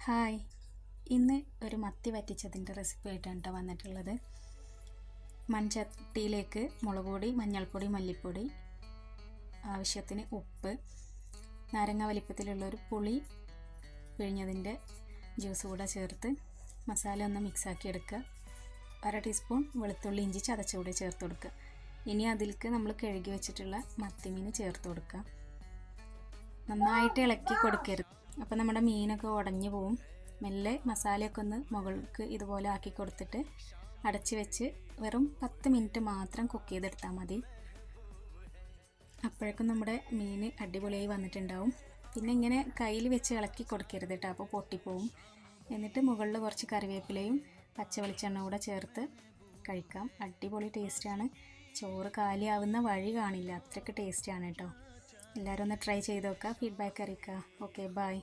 Hi, ഇന്ന് ഒരു മത്തി വറ്റിച്ചതിൻ്റെ റെസിപ്പി ആയിട്ടാണ് കേട്ടോ വന്നിട്ടുള്ളത്. മൺചട്ടിയിലേക്ക് മുളക് പൊടി, മഞ്ഞൾപ്പൊടി, മല്ലിപ്പൊടി, ആവശ്യത്തിന് ഉപ്പ്, നാരങ്ങ വലിപ്പത്തിലുള്ളൊരു പുളി പിഴിഞ്ഞതിൻ്റെ ജ്യൂസ് കൂടെ ചേർത്ത് മസാല ഒന്ന് മിക്സാക്കി എടുക്കുക. 1/2 ടീസ്പൂൺ വെളുത്തുള്ളി ഇഞ്ചി ചതച്ചുകൂടി ചേർത്ത് കൊടുക്കുക. ഇനി അതിലേക്ക് നമ്മൾ കഴുകി വെച്ചിട്ടുള്ള മത്തിമീൻ ചേർത്ത് കൊടുക്കുക. നന്നായിട്ട് ഇളക്കി കൊടുക്കരുത്, അപ്പോൾ നമ്മുടെ മീനൊക്കെ ഉടഞ്ഞു പോവും. മെല്ലെ മസാലയൊക്കെ ഒന്ന് മുകൾക്ക് ഇതുപോലെ ആക്കി കൊടുത്തിട്ട് അടച്ച് വെച്ച് വെറും 10 മിനിറ്റ് മാത്രം കുക്ക് ചെയ്തെടുത്താൽ മതി. അപ്പോഴേക്കും നമ്മുടെ മീൻ അടിപൊളിയായി വന്നിട്ടുണ്ടാവും. പിന്നെ ഇങ്ങനെ കയ്യിൽ വെച്ച് ഇളക്കി കൊടുക്കരുത് കേട്ടോ, അപ്പോൾ പൊട്ടിപ്പോവും. എന്നിട്ട് മുകളിൽ കുറച്ച് കറിവേപ്പിലയും പച്ച വെളിച്ചെണ്ണ കൂടെ ചേർത്ത് കഴിക്കാം. അടിപൊളി ടേസ്റ്റാണ്. ചോറ് കാലിയാവുന്ന വഴി കാണില്ല, അത്രയ്ക്ക് ടേസ്റ്റാണ് കേട്ടോ. എല്ലാവരും ഒന്ന് ട്രൈ ചെയ്ത് നോക്കുക, ഫീഡ്ബാക്ക് അറിയിക്കുക. Okay, by.